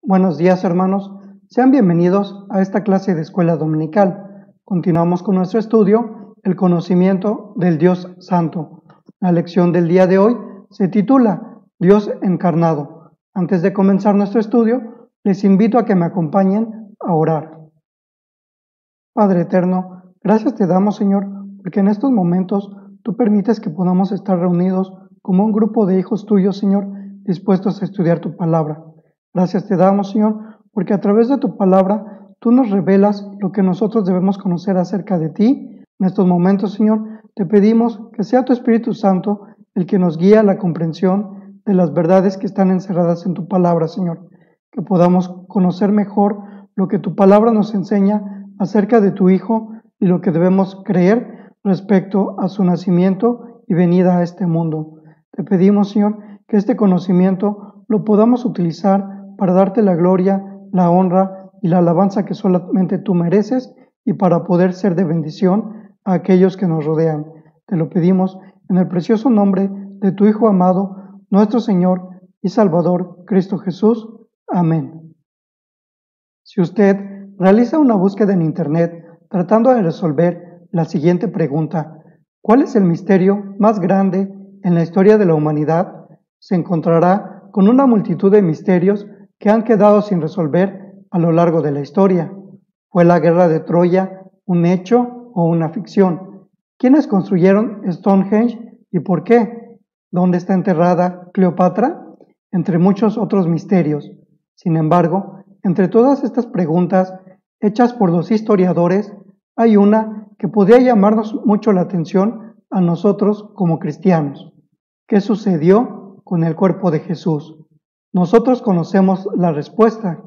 Buenos días, hermanos. Sean bienvenidos a esta clase de escuela dominical. Continuamos con nuestro estudio, el conocimiento del Dios Santo. La lección del día de hoy se titula Dios encarnado. Antes de comenzar nuestro estudio, les invito a que me acompañen a orar. Padre eterno, gracias te damos, Señor, porque en estos momentos tú permites que podamos estar reunidos como un grupo de hijos tuyos, Señor, dispuestos a estudiar tu palabra. Gracias te damos, Señor, porque a través de tu palabra tú nos revelas lo que nosotros debemos conocer acerca de ti. En estos momentos, Señor, te pedimos que sea tu Espíritu Santo el que nos guíe a la comprensión de las verdades que están encerradas en tu palabra, Señor, que podamos conocer mejor lo que tu palabra nos enseña acerca de tu Hijo y lo que debemos creer respecto a su nacimiento y venida a este mundo. Te pedimos, Señor, que este conocimiento lo podamos utilizar para darte la gloria, la honra y la alabanza que solamente tú mereces y para poder ser de bendición a aquellos que nos rodean. Te lo pedimos en el precioso nombre de tu Hijo amado, nuestro Señor y Salvador, Cristo Jesús. Amén. Si usted realiza una búsqueda en Internet tratando de resolver la siguiente pregunta: ¿cuál es el misterio más grande en la historia de la humanidad?, se encontrará con una multitud de misterios que han quedado sin resolver a lo largo de la historia. ¿Fue la guerra de Troya un hecho o una ficción? ¿Quiénes construyeron Stonehenge y por qué? ¿Dónde está enterrada Cleopatra? Entre muchos otros misterios. Sin embargo, entre todas estas preguntas hechas por los historiadores, hay una que podría llamarnos mucho la atención a nosotros como cristianos. ¿Qué sucedió con el cuerpo de Jesús? Nosotros conocemos la respuesta.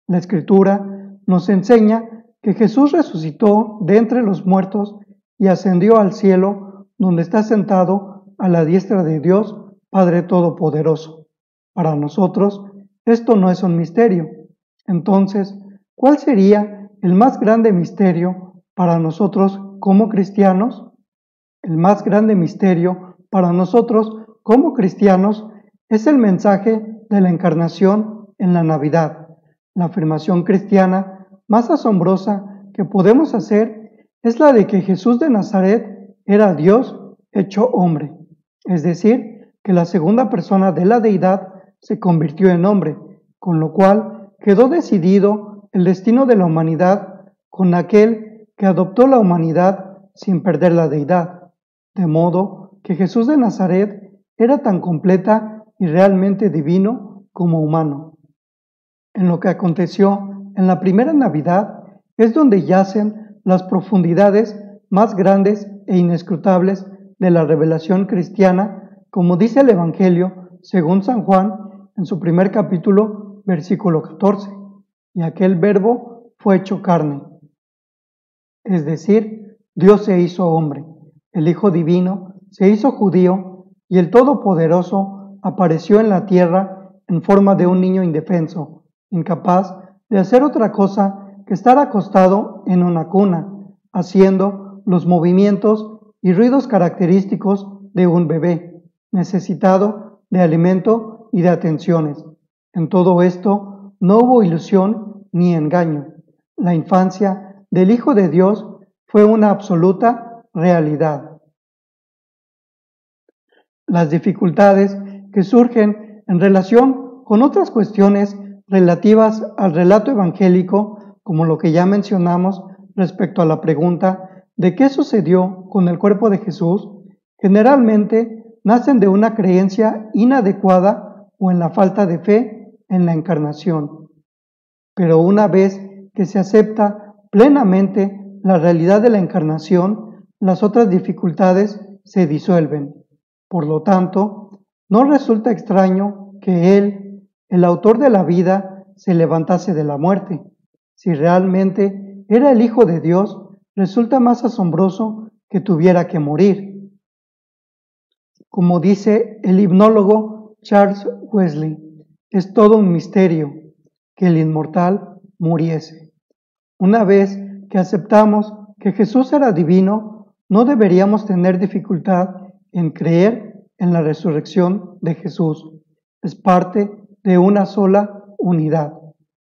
La Escritura nos enseña que Jesús resucitó de entre los muertos y ascendió al cielo, donde está sentado a la diestra de Dios, Padre Todopoderoso. Para nosotros, esto no es un misterio. Entonces, ¿cuál sería el más grande misterio para nosotros como cristianos? El más grande misterio para nosotros como cristianos es el mensaje de la encarnación en la Navidad. La afirmación cristiana más asombrosa que podemos hacer es la de que Jesús de Nazaret era Dios hecho hombre, es decir, que la segunda persona de la deidad se convirtió en hombre, con lo cual quedó decidido el destino de la humanidad con aquel que adoptó la humanidad sin perder la deidad, de modo que Jesús de Nazaret era tan completa y realmente divino como humano. En lo que aconteció en la primera Navidad es donde yacen las profundidades más grandes e inescrutables de la revelación cristiana, como dice el Evangelio según San Juan en su primer capítulo, versículo 14, y aquel verbo fue hecho carne. Es decir, Dios se hizo hombre, el Hijo Divino se hizo judío y el Todopoderoso apareció en la tierra en forma de un niño indefenso, incapaz de hacer otra cosa que estar acostado en una cuna, haciendo los movimientos y ruidos característicos de un bebé, necesitado de alimento y de atenciones. En todo esto no hubo ilusión ni engaño. La infancia del Hijo de Dios fue una absoluta realidad. Las dificultades que surgen en relación con otras cuestiones relativas al relato evangélico, como lo que ya mencionamos respecto a la pregunta de qué sucedió con el cuerpo de Jesús, generalmente nacen de una creencia inadecuada o en la falta de fe en la encarnación. Pero una vez que se acepta plenamente la realidad de la encarnación, las otras dificultades se disuelven. Por lo tanto, no resulta extraño que Él, el autor de la vida, se levantase de la muerte. Si realmente era el Hijo de Dios, resulta más asombroso que tuviera que morir. Como dice el himnólogo Charles Wesley, es todo un misterio que el inmortal muriese. Una vez que aceptamos que Jesús era divino, no deberíamos tener dificultad en creer en la resurrección de Jesús. Es parte de una sola unidad.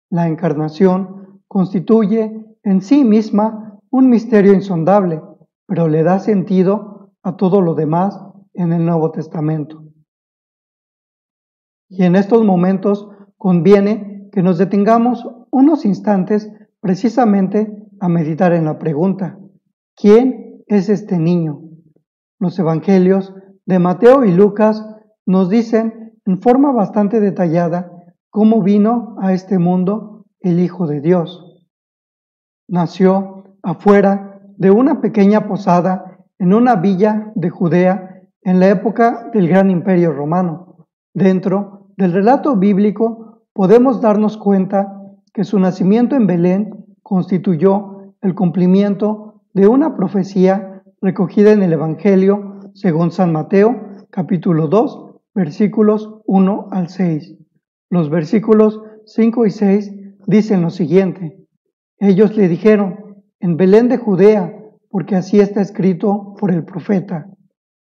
La encarnación constituye en sí misma un misterio insondable, pero le da sentido a todo lo demás en el Nuevo Testamento. Y en estos momentos conviene que nos detengamos unos instantes precisamente a meditar en la pregunta: ¿quién es este niño? Los evangelios de Mateo y Lucas nos dicen en forma bastante detallada cómo vino a este mundo el Hijo de Dios. Nació afuera de una pequeña posada en una villa de Judea en la época del Gran Imperio Romano. Dentro del relato bíblico podemos darnos cuenta que su nacimiento en Belén constituyó el cumplimiento de una profecía recogida en el Evangelio según San Mateo, capítulo 2, versículos 1 al 6. Los versículos 5 y 6 dicen lo siguiente: ellos le dijeron: en Belén de Judea, porque así está escrito por el profeta.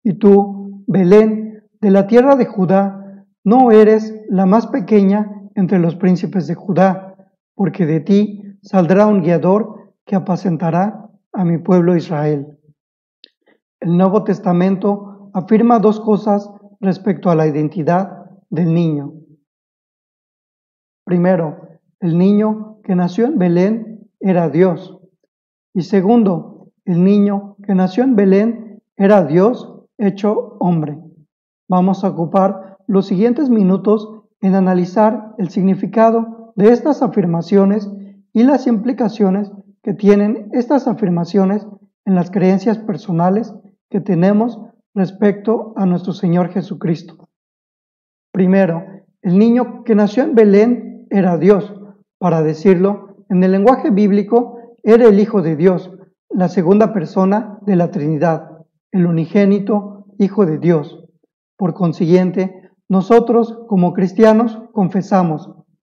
Y tú, Belén, de la tierra de Judá, no eres la más pequeña entre los príncipes de Judá, porque de ti saldrá un guiador que apacentará a mi pueblo Israel. El Nuevo Testamento afirma dos cosas respecto a la identidad del niño. Primero, el niño que nació en Belén era Dios. Y segundo, el niño que nació en Belén era Dios hecho hombre. Vamos a ocupar los siguientes minutos en analizar el significado de estas afirmaciones y las implicaciones que tienen estas afirmaciones en las creencias personales que tenemos respecto a nuestro Señor Jesucristo. Primero, el niño que nació en Belén era Dios. Para decirlo, en el lenguaje bíblico, era el Hijo de Dios, la segunda persona de la Trinidad, el unigénito Hijo de Dios. Por consiguiente, nosotros como cristianos confesamos: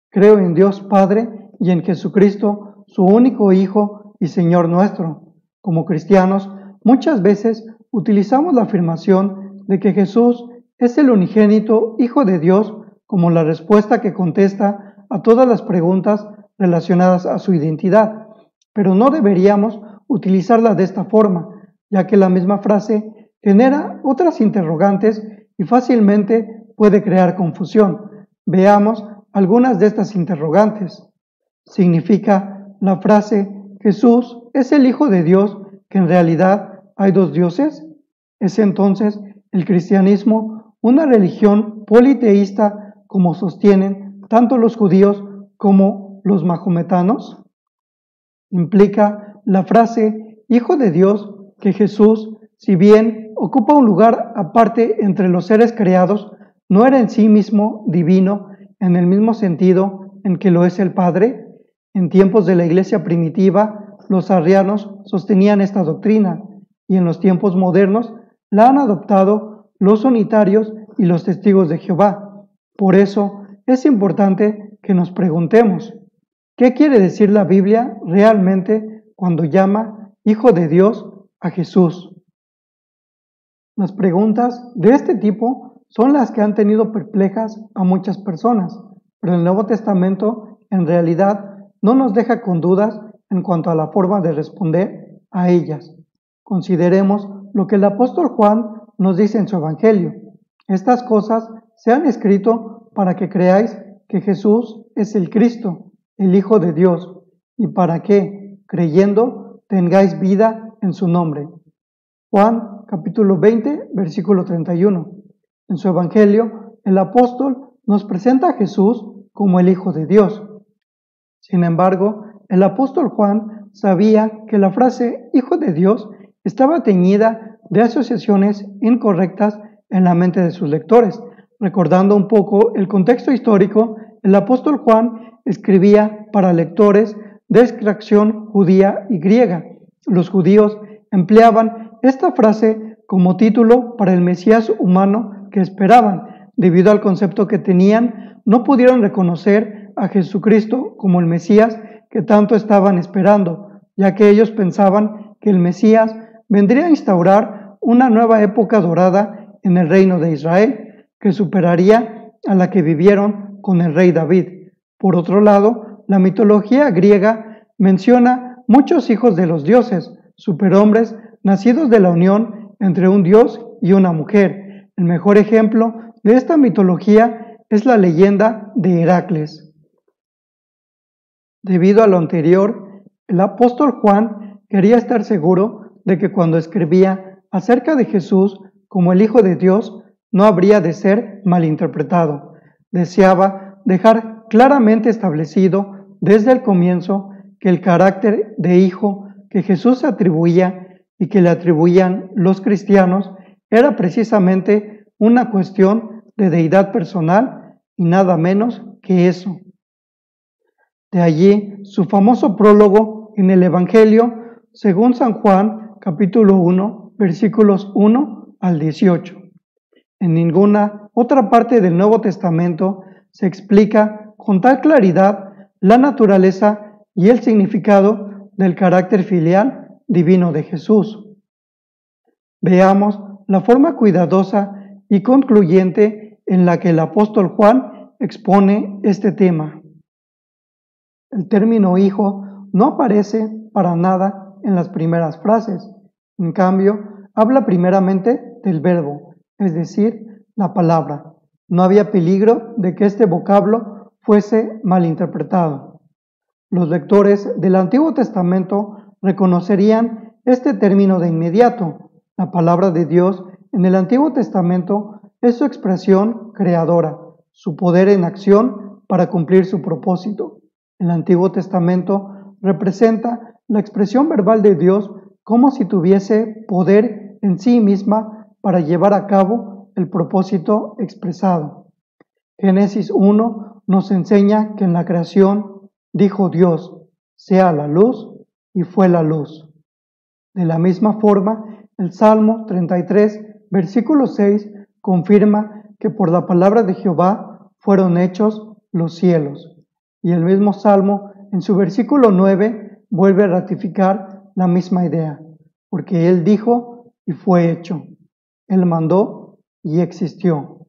creo en Dios Padre y en Jesucristo, su único Hijo y Señor nuestro. Como cristianos, muchas veces utilizamos la afirmación de que Jesús es el unigénito Hijo de Dios como la respuesta que contesta a todas las preguntas relacionadas a su identidad, pero no deberíamos utilizarla de esta forma, ya que la misma frase genera otras interrogantes y fácilmente puede crear confusión. Veamos algunas de estas interrogantes. ¿Significa la frase Jesús es el Hijo de Dios que en realidad hay dos dioses? ¿Es entonces el cristianismo una religión politeísta como sostienen tanto los judíos como los mahometanos? ¿Implica la frase Hijo de Dios que Jesús, si bien ocupa un lugar aparte entre los seres creados, no era en sí mismo divino en el mismo sentido en que lo es el Padre? En tiempos de la Iglesia primitiva, los arrianos sostenían esta doctrina, y en los tiempos modernos la han adoptado los unitarios y los testigos de Jehová. Por eso es importante que nos preguntemos: ¿qué quiere decir la Biblia realmente cuando llama Hijo de Dios a Jesús? Las preguntas de este tipo son las que han tenido perplejas a muchas personas, pero el Nuevo Testamento en realidad no nos deja con dudas en cuanto a la forma de responder a ellas. Consideremos lo que el apóstol Juan nos dice en su Evangelio: estas cosas se han escrito para que creáis que Jesús es el Cristo, el Hijo de Dios, y para que, creyendo, tengáis vida en su nombre. Juan capítulo 20, versículo 31. En su Evangelio, el apóstol nos presenta a Jesús como el Hijo de Dios. Sin embargo, el apóstol Juan sabía que la frase Hijo de Dios estaba teñida de asociaciones incorrectas en la mente de sus lectores. Recordando un poco el contexto histórico, el apóstol Juan escribía para lectores de extracción judía y griega. Los judíos empleaban esta frase como título para el Mesías humano que esperaban. Debido al concepto que tenían, no pudieron reconocer a Jesucristo como el Mesías que tanto estaban esperando, ya que ellos pensaban que el Mesías vendría a instaurar una nueva época dorada en el reino de Israel, que superaría a la que vivieron con el rey David. Por otro lado, la mitología griega menciona muchos hijos de los dioses, superhombres nacidos de la unión entre un dios y una mujer. El mejor ejemplo de esta mitología es la leyenda de Heracles. Debido a lo anterior, el apóstol Juan quería estar seguro de que cuando escribía acerca de Jesús como el Hijo de Dios, no habría de ser malinterpretado. Deseaba dejar claramente establecido desde el comienzo que el carácter de hijo que Jesús se atribuía y que le atribuían los cristianos era precisamente una cuestión de deidad personal y nada menos que eso. De allí su famoso prólogo en el Evangelio según San Juan, capítulo 1, versículos 1 al 18. En ninguna otra parte del Nuevo Testamento se explica con tal claridad la naturaleza y el significado del carácter filial divino de Jesús. Veamos la forma cuidadosa y concluyente en la que el apóstol Juan expone este tema. El término hijo no aparece para nada en las primeras frases. En cambio, habla primeramente del verbo, es decir, la palabra. No había peligro de que este vocablo fuese malinterpretado. Los lectores del Antiguo Testamento reconocerían este término de inmediato. La palabra de Dios en el Antiguo Testamento es su expresión creadora, su poder en acción para cumplir su propósito. El Antiguo Testamento representa la expresión verbal de Dios como si tuviese poder en sí misma para llevar a cabo el propósito expresado. Génesis 1 nos enseña que en la creación dijo Dios, sea la luz, y fue la luz. De la misma forma, el Salmo 33, versículo 6, confirma que por la palabra de Jehová fueron hechos los cielos. Y el mismo Salmo, en su versículo 9, vuelve a ratificar la misma idea, porque Él dijo y fue hecho. Él mandó y existió.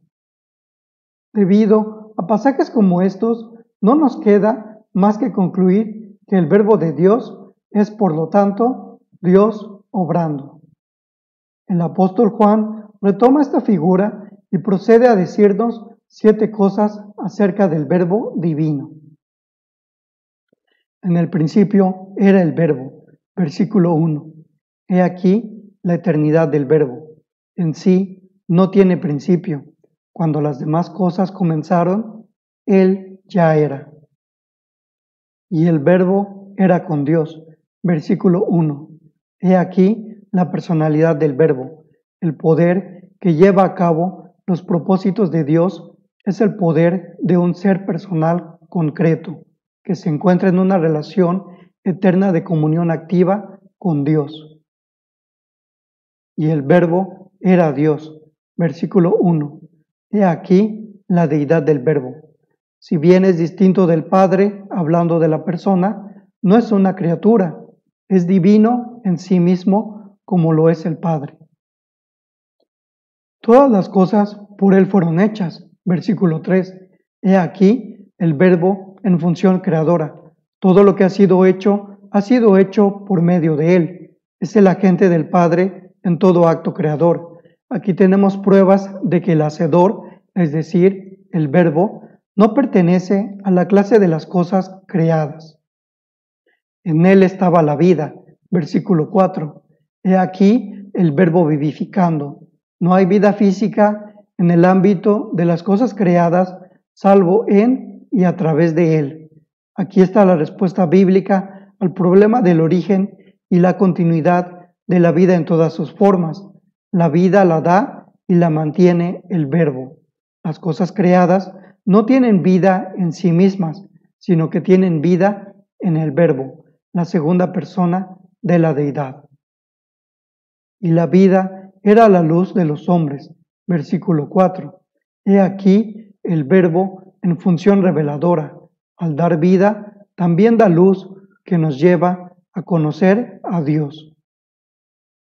Debido a pasajes como estos, no nos queda más que concluir que el verbo de Dios es, por lo tanto, Dios obrando. El apóstol Juan retoma esta figura y procede a decirnos 7 cosas acerca del verbo divino. En el principio era el verbo, versículo 1. He aquí la eternidad del verbo. En sí no tiene principio. Cuando las demás cosas comenzaron, Él ya era. Y el verbo era con Dios, versículo 1. He aquí la personalidad del verbo. El poder que lleva a cabo los propósitos de Dios es el poder de un ser personal concreto, que se encuentra en una relación eterna de comunión activa con Dios. Y el verbo era Dios, versículo 1. He aquí la deidad del verbo. Si bien es distinto del Padre, hablando de la persona, no es una criatura, es divino en sí mismo como lo es el Padre. Todas las cosas por Él fueron hechas, versículo 3. He aquí el verbo en función creadora. Todo lo que ha sido hecho por medio de Él. Es el agente del Padre en todo acto creador. Aquí tenemos pruebas de que el hacedor, es decir, el verbo, no pertenece a la clase de las cosas creadas. En Él estaba la vida, versículo 4. He aquí el verbo vivificando. No hay vida física en el ámbito de las cosas creadas, salvo en y a través de Él. Aquí está la respuesta bíblica al problema del origen y la continuidad de la vida en todas sus formas. La vida la da y la mantiene el verbo. Las cosas creadas no tienen vida en sí mismas, sino que tienen vida en el verbo, la segunda persona de la deidad. Y la vida era la luz de los hombres, versículo 4. He aquí el verbo en función reveladora. Al dar vida, también da luz que nos lleva a conocer a Dios.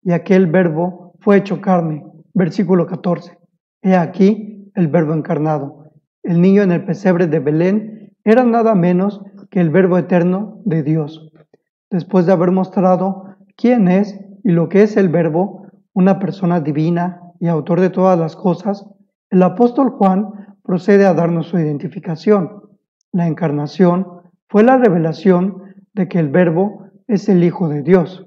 Y aquel verbo fue hecho carne, versículo 14. He aquí el verbo encarnado. El niño en el pesebre de Belén era nada menos que el Verbo eterno de Dios. Después de haber mostrado quién es y lo que es el Verbo, una persona divina y autor de todas las cosas, el apóstol Juan procede a darnos su identificación. La encarnación fue la revelación de que el Verbo es el Hijo de Dios.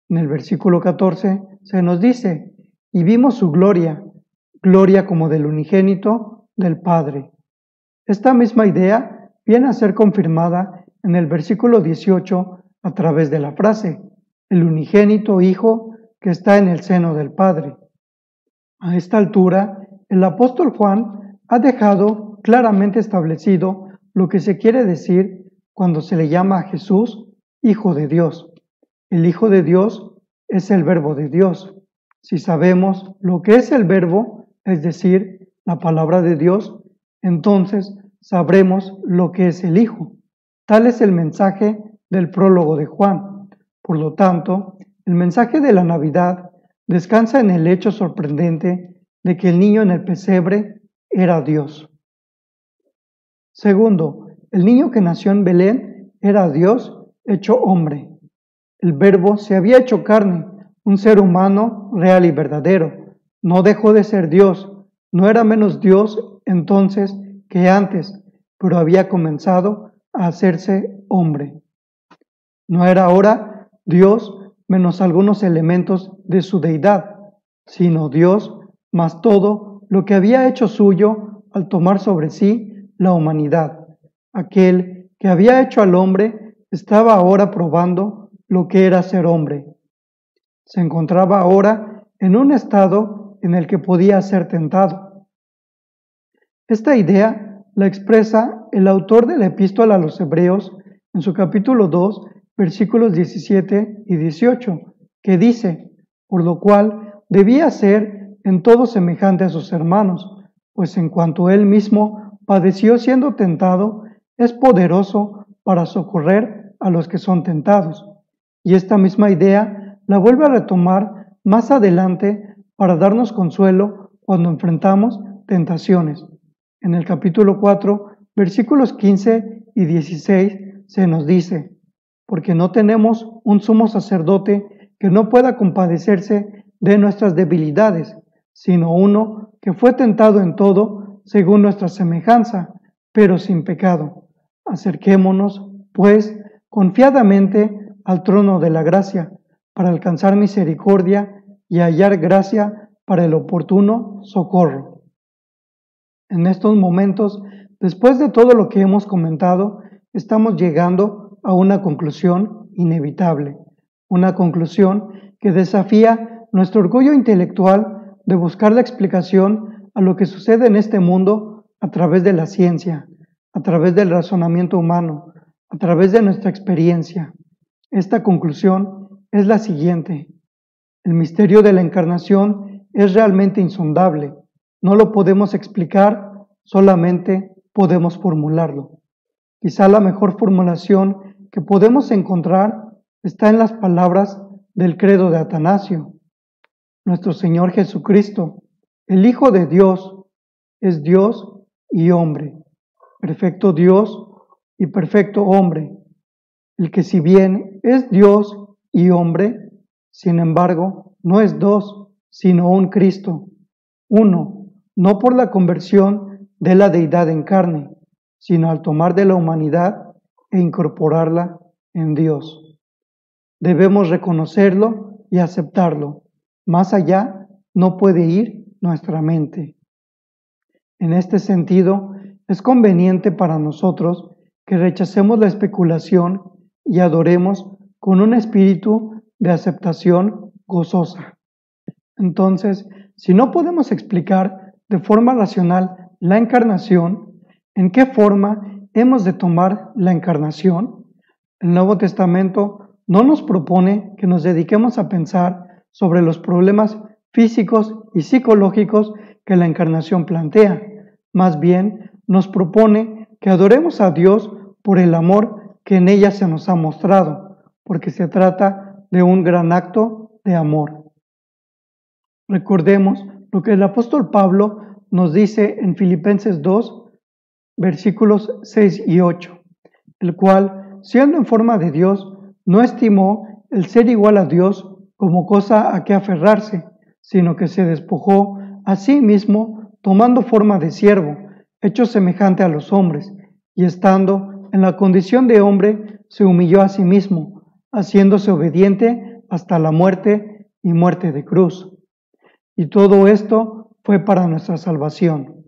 En el versículo 14 se nos dice, y vimos su gloria, gloria como del unigénito del Padre. Esta misma idea viene a ser confirmada en el versículo 18 a través de la frase, el unigénito Hijo que está en el seno del Padre. A esta altura, el apóstol Juan ha dejado claramente establecido lo que se quiere decir cuando se le llama a Jesús Hijo de Dios. El Hijo de Dios es el Verbo de Dios. Si sabemos lo que es el Verbo, es decir, la palabra de Dios, entonces sabremos lo que es el Hijo. Tal es el mensaje del prólogo de Juan. Por lo tanto, el mensaje de la Navidad descansa en el hecho sorprendente de que el niño en el pesebre era Dios. Segundo, el niño que nació en Belén era Dios hecho hombre. El Verbo se había hecho carne, un ser humano real y verdadero. No dejó de ser Dios, no era menos Dios entonces que antes, pero había comenzado a hacerse hombre. No era ahora Dios menos algunos elementos de su deidad, sino Dios más todo lo que había hecho suyo al tomar sobre sí la humanidad. Aquel que había hecho al hombre estaba ahora probando lo que era ser hombre. Se encontraba ahora en un estado en el que podía ser tentado. Esta idea la expresa el autor de la epístola a los Hebreos en su capítulo 2, versículos 17 y 18, que dice, por lo cual debía ser en todo semejante a sus hermanos, pues en cuanto él mismo padeció siendo tentado, es poderoso para socorrer a los que son tentados. Y esta misma idea la vuelve a retomar más adelante para darnos consuelo cuando enfrentamos tentaciones. En el capítulo 4, versículos 15 y 16 se nos dice, porque no tenemos un sumo sacerdote que no pueda compadecerse de nuestras debilidades, sino uno que fue tentado en todo según nuestra semejanza, pero sin pecado. Acerquémonos, pues, confiadamente al trono de la gracia, para alcanzar misericordia y hallar gracia para el oportuno socorro. En estos momentos, después de todo lo que hemos comentado, estamos llegando a una conclusión inevitable, una conclusión que desafía nuestro orgullo intelectual de buscar la explicación a lo que sucede en este mundo a través de la ciencia, a través del razonamiento humano, a través de nuestra experiencia. Esta conclusión es la siguiente. El misterio de la encarnación es realmente insondable. No lo podemos explicar, solamente podemos formularlo. Quizá la mejor formulación que podemos encontrar está en las palabras del credo de Atanasio. Nuestro Señor Jesucristo, el Hijo de Dios, es Dios y hombre, perfecto Dios y perfecto hombre, el que si bien es Dios y hombre, sin embargo, no es dos, sino un Cristo, uno, no por la conversión de la deidad en carne, sino al tomar de la humanidad e incorporarla en Dios. Debemos reconocerlo y aceptarlo. Más allá no puede ir nuestra mente. En este sentido, es conveniente para nosotros que rechacemos la especulación y adoremos con un espíritu de aceptación gozosa. Entonces, si no podemos explicar de forma racional la encarnación, ¿en qué forma hemos de tomar la encarnación? El Nuevo Testamento no nos propone que nos dediquemos a pensar sobre los problemas físicos y psicológicos que la encarnación plantea. Más bien, nos propone que adoremos a Dios por el amor que en ella se nos ha mostrado, porque se trata de un gran acto de amor. Recordemos lo que el apóstol Pablo nos dice en Filipenses 2, versículos 6 y 8. el cual, siendo en forma de Dios, no estimó el ser igual a Dios como cosa a que aferrarse, sino que se despojó a sí mismo, tomando forma de siervo, hecho semejante a los hombres, y estando en la condición de hombre, se humilló a sí mismo, haciéndose obediente hasta la muerte y muerte de cruz. Y todo esto fue para nuestra salvación.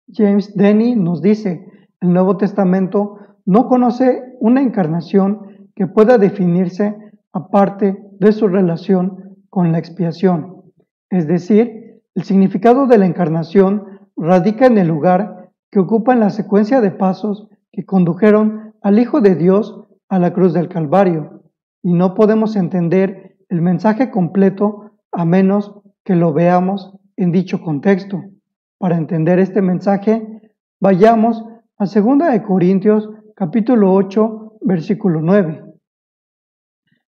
James Denney nos dice, el Nuevo Testamento no conoce una encarnación que pueda definirse aparte de su relación con la expiación. Es decir, el significado de la encarnación radica en el lugar que ocupa en la secuencia de pasos que condujeron al Hijo de Dios a la cruz del Calvario, y no podemos entender el mensaje completo a menos que lo veamos en dicho contexto. Para entender este mensaje, vayamos a 2 Corintios capítulo 8, versículo 9,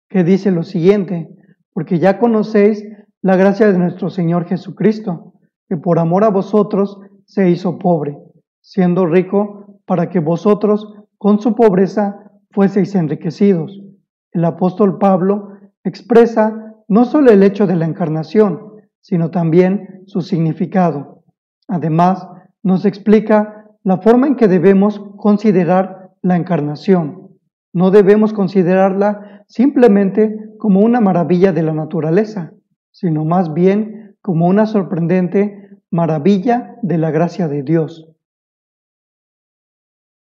que dice lo siguiente: porque ya conocéis la gracia de nuestro Señor Jesucristo, que por amor a vosotros se hizo pobre, siendo rico para que vosotros con su pobreza fueseis enriquecidos. El apóstol Pablo expresa no solo el hecho de la encarnación, sino también su significado. Además, nos explica la forma en que debemos considerar la encarnación. No debemos considerarla simplemente como una maravilla de la naturaleza, sino más bien como una sorprendente maravilla de la gracia de Dios.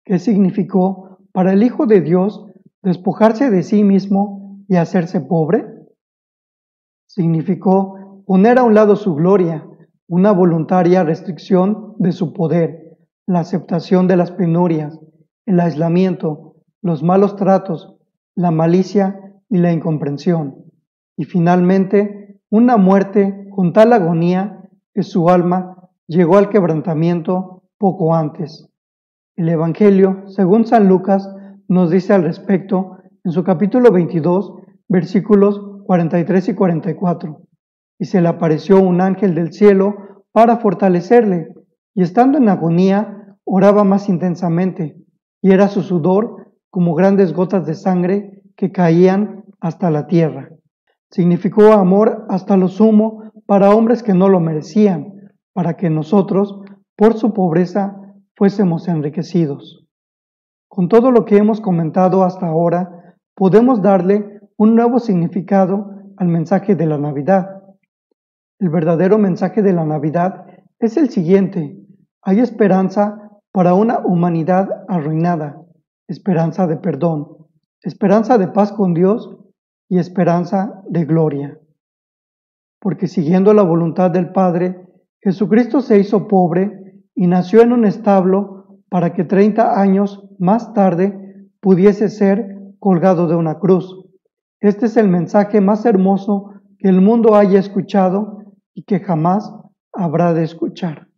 ¿Qué significó para el Hijo de Dios despojarse de sí mismo y hacerse pobre? Significó poner a un lado su gloria, una voluntaria restricción de su poder, la aceptación de las penurias, el aislamiento, los malos tratos, la malicia y la incomprensión, y finalmente una muerte con tal agonía que su alma llegó al quebrantamiento poco antes. El Evangelio, según San Lucas, nos dice al respecto en su capítulo 22, versículos 43 y 44. Y se le apareció un ángel del cielo para fortalecerle, y estando en agonía, oraba más intensamente, y era su sudor como grandes gotas de sangre que caían hasta la tierra. Significó amor hasta lo sumo para hombres que no lo merecían, para que nosotros, por su pobreza, fuésemos enriquecidos. Con todo lo que hemos comentado hasta ahora, podemos darle un nuevo significado al mensaje de la Navidad. El verdadero mensaje de la Navidad es el siguiente: hay esperanza para una humanidad arruinada, esperanza de perdón, esperanza de paz con Dios y esperanza de gloria. Porque siguiendo la voluntad del Padre, Jesucristo se hizo pobre y nació en un establo para que 30 años más tarde pudiese ser colgado de una cruz. Este es el mensaje más hermoso que el mundo haya escuchado y que jamás habrá de escuchar.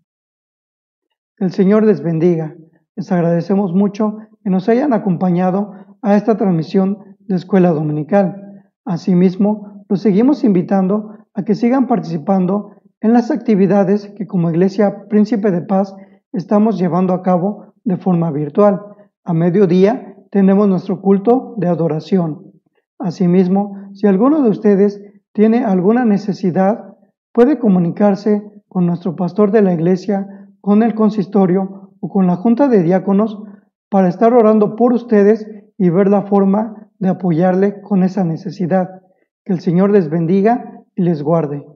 El Señor les bendiga. Les agradecemos mucho que nos hayan acompañado a esta transmisión de Escuela Dominical. Asimismo, los seguimos invitando a que sigan participando en las actividades que como Iglesia Príncipe de Paz estamos llevando a cabo de forma virtual. A mediodía tenemos nuestro culto de adoración. Asimismo, si alguno de ustedes tiene alguna necesidad, puede comunicarse con nuestro pastor de la iglesia, con el consistorio o con la junta de diáconos para estar orando por ustedes y ver la forma de apoyarle con esa necesidad. Que el Señor les bendiga y les guarde.